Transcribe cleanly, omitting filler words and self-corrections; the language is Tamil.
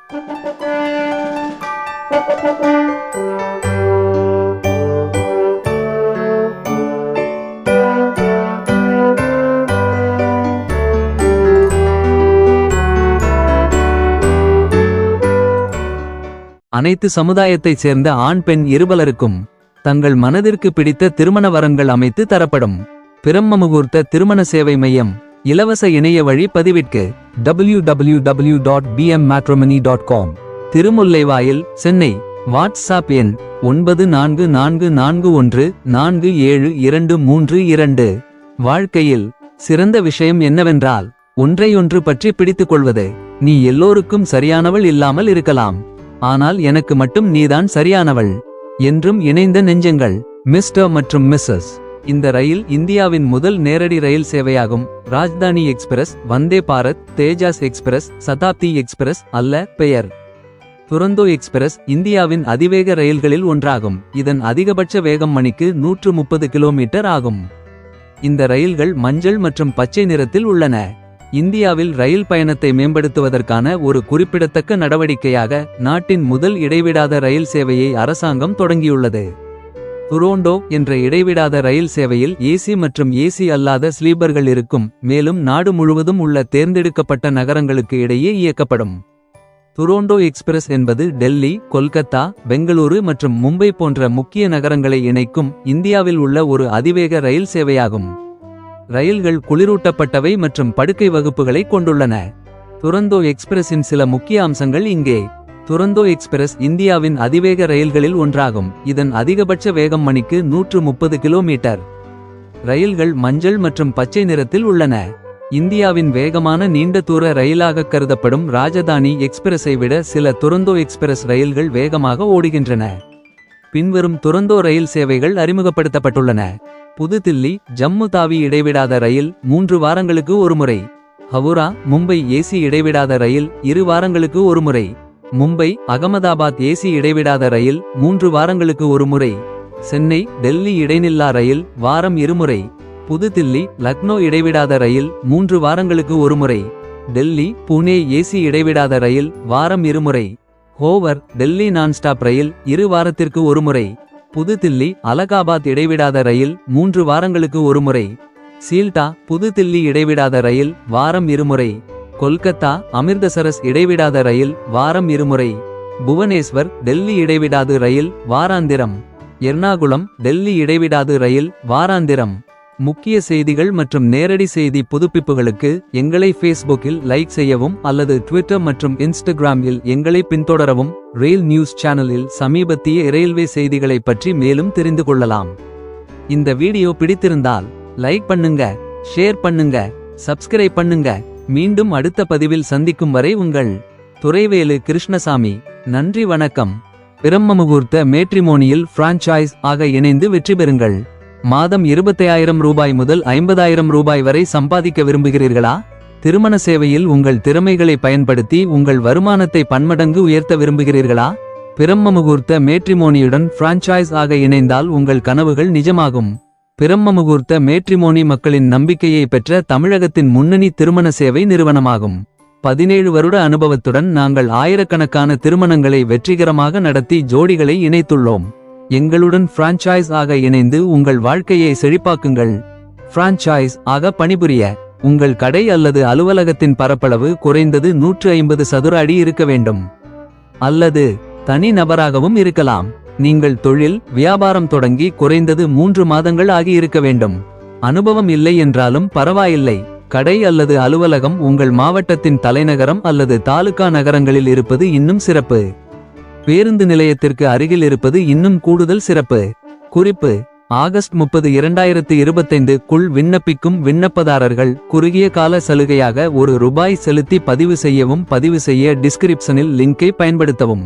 அனைத்து சமுதாயத்தைச் சேர்ந்த ஆண் பெண் இருபலருக்கும் தங்கள் மனதிற்கு பிடித்த திருமண வரன்கள் அமைத்து தரப்படும் பிரம்ம முகூர்த்த திருமண சேவை மையம். இலவச இணைய வழி பதிவிற்கு www.bmmatrimony.com. திருமுல்லைவாயில், சென்னை. வாட்ஸ்அப் எண் 9444147232. வாழ்க்கையில் சிறந்த விஷயம் என்னவென்றால் ஒன்றையொன்று பற்றி பிடித்துக் கொள்வது. நீ எல்லோருக்கும் சரியானவள் இல்லாமல் இருக்கலாம், ஆனால் எனக்கு மட்டும் நீதான் சரியானவள். என்றும் இணைந்த நெஞ்சங்கள். மிஸ்டர் மற்றும் மிஸ்ஸஸ். இந்த ரயில் இந்தியாவின் முதல் நேரடி ரயில் சேவையாகும். Rajdhani express, Vande Bharat, Tejas express, Shatabdi express அல்ல பெயர். துரந்தோ எக்ஸ்பிரஸ் இந்தியாவின் அதிவேக ரயில்களில் ஒன்றாகும். இதன் அதிகபட்ச வேகம் மணிக்கு 130 கிலோமீட்டர் ஆகும். இந்த ரயில்கள் மஞ்சள் மற்றும் பச்சை நிறத்தில் உள்ளன. இந்தியாவில் ரயில் பயணத்தை மேம்படுத்துவதற்கான ஒரு குறிப்பிடத்தக்க நடவடிக்கையாக நாட்டின் முதல் இடைவிடாத ரயில் சேவையை அரசாங்கம் தொடங்கியுள்ளது. துரோண்டோ என்ற இடைவிடாத ரயில் சேவையில் ஏசி மற்றும் ஏசி அல்லாத ஸ்லீப்பர்கள் இருக்கும், மேலும் நாடு முழுவதும் உள்ள தேர்ந்தெடுக்கப்பட்ட நகரங்களுக்கு இடையே இயக்கப்படும். துரோண்டோ எக்ஸ்பிரஸ் என்பது டெல்லி, கொல்கத்தா, பெங்களூரு மற்றும் மும்பை போன்ற முக்கிய நகரங்களை இணைக்கும் இந்தியாவில் உள்ள ஒரு அதிவேக ரயில் சேவையாகும். ரயில்கள் குளிரூட்டப்பட்டவை மற்றும் படுக்கை வகுப்புகளை கொண்டுள்ளன. துரந்தோ எக்ஸ்பிரஸின் சில முக்கிய அம்சங்கள் இங்கே. துரந்தோ எக்ஸ்பிரஸ் இந்தியாவின் அதிவேக ரயில்களில் ஒன்றாகும். இதன் அதிகபட்ச வேகம் மணிக்கு 130 கிலோமீட்டர். ரயில்கள் மஞ்சள் மற்றும் பச்சை நிறத்தில் உள்ளன. இந்தியாவின் வேகமான நீண்ட தூர ரயிலாக கருதப்படும் ராஜதானி எக்ஸ்பிரஸை விட சில துரந்தோ எக்ஸ்பிரஸ் ரயில்கள் வேகமாக ஓடுகின்றன. பின்வரும் துரந்தோ ரயில் சேவைகள் அறிமுகப்படுத்தப்பட்டுள்ளன. புதுதில்லி ஜம்மு தாவி இடைவிடாத ரயில் 3 வாரங்களுக்கு ஒருமுறை. ஹவுரா மும்பை ஏசி இடைவிடாத ரயில் 2 வாரங்களுக்கு ஒருமுறை. மும்பை அகமதாபாத் ஏசி இடைவிடாத ரயில் 3 வாரங்களுக்கு ஒருமுறை. சென்னை டெல்லி இடைநில்லா ரயில் வாரம் 2 முறை. புதுதில்லி லக்னோ இடைவிடாத ரயில் 3 வாரங்களுக்கு ஒருமுறை. டெல்லி புனே ஏசி இடைவிடாத ரயில் வாரம் 2 முறை. ஹோவர் டெல்லி நான்ஸ்டாப் ரயில் 2 வாரத்திற்கு ஒருமுறை. புதுதில்லி அலகாபாத் இடைவிடாத ரயில் 3 வாரங்களுக்கு ஒருமுறை. சீல்டா புதுதில்லி இடைவிடாத ரயில் வாரம் 2 முறை. கொல்கத்தா அமிர்தசரஸ் இடைவிடாத ரயில் வாரம் 2 முறை. புவனேஸ்வர் டெல்லி இடைவிடாது ரயில் வாராந்திரம். எர்ணாகுளம் டெல்லி இடைவிடாது ரயில் வாராந்திரம். முக்கிய செய்திகள் மற்றும் நேரடி செய்தி புதுப்பிப்புகளுக்கு எங்களை ஃபேஸ்புக்கில் லைக் செய்யவும் அல்லது ட்விட்டர் மற்றும் இன்ஸ்டாகிராமில் எங்களை பின்தொடரவும். ரெயில் நியூஸ் சேனலில் சமீபத்திய ரயில்வே செய்திகளை பற்றி மேலும் தெரிந்து கொள்ளலாம். இந்த வீடியோ பிடித்திருந்தால் லைக் பண்ணுங்க, ஷேர் பண்ணுங்க, சப்ஸ்கிரைப் பண்ணுங்க. மீண்டும் அடுத்த பதிவில் சந்திக்கும் வரை உங்கள் துரைவேலு கிருஷ்ணசாமி. நன்றி, வணக்கம். பிரம்ம முகூர்த்த மேட்ரிமோனியில் பிரான்சைஸ் ஆக இணைந்து வெற்றி பெறுங்கள். மாதம் 25,000 ரூபாய் முதல் 50,000 ரூபாய் வரை சம்பாதிக்க விரும்புகிறீர்களா? திருமண சேவையில் உங்கள் திறமைகளை பயன்படுத்தி உங்கள் வருமானத்தை பன்மடங்கு உயர்த்த விரும்புகிறீர்களா? பிரம்ம முகூர்த்த மேட்ரிமோனியுடன் பிரான்சைஸ் ஆக இணைந்தால் உங்கள் கனவுகள் நிஜமாகும். பிரம்ம முகூர்த்த மேட்ரிமோனி மக்களின் நம்பிக்கையை பெற்ற தமிழகத்தின் முன்னணி திருமண சேவை நிறுவனமாகும். 17 வருட அனுபவத்துடன் நாங்கள் ஆயிரக்கணக்கான திருமணங்களை வெற்றிகரமாக நடத்தி ஜோடிகளை இணைத்துள்ளோம். எங்களுடன் பிரான்சைஸ் ஆக இணைந்து உங்கள் வாழ்க்கையை செழிப்பாக்குங்கள். பிரான்சைஸ் ஆக பணிபுரிய உங்கள் கடை அல்லது அலுவலகத்தின் பரப்பளவு குறைந்தது 150 சதுர அடி இருக்க வேண்டும். அல்லது தனி நபராகவும் இருக்கலாம். நீங்கள் தொழில் வியாபாரம் தொடங்கி குறைந்தது 3 மாதங்கள் ஆகி இருக்க வேண்டும். அனுபவம் இல்லை என்றாலும் பரவாயில்லை. கடை அல்லது அலுவலகம் உங்கள் மாவட்டத்தின் தலைநகரம் அல்லது தாலுகா நகரங்களில் இருப்பது இன்னும் சிறப்பு. பேருந்து நிலையத்திற்கு அருகில் இருப்பது இன்னும் கூடுதல் சிறப்பு. குறிப்பு: ஆகஸ்ட் 30, 2025 க்குள் விண்ணப்பிக்கும் விண்ணப்பதாரர்கள் குறுகிய கால சலுகையாக ₹1 செலுத்தி பதிவு செய்யவும். பதிவு செய்ய டிஸ்கிரிப்ஷனில் லிங்கை பயன்படுத்தவும்.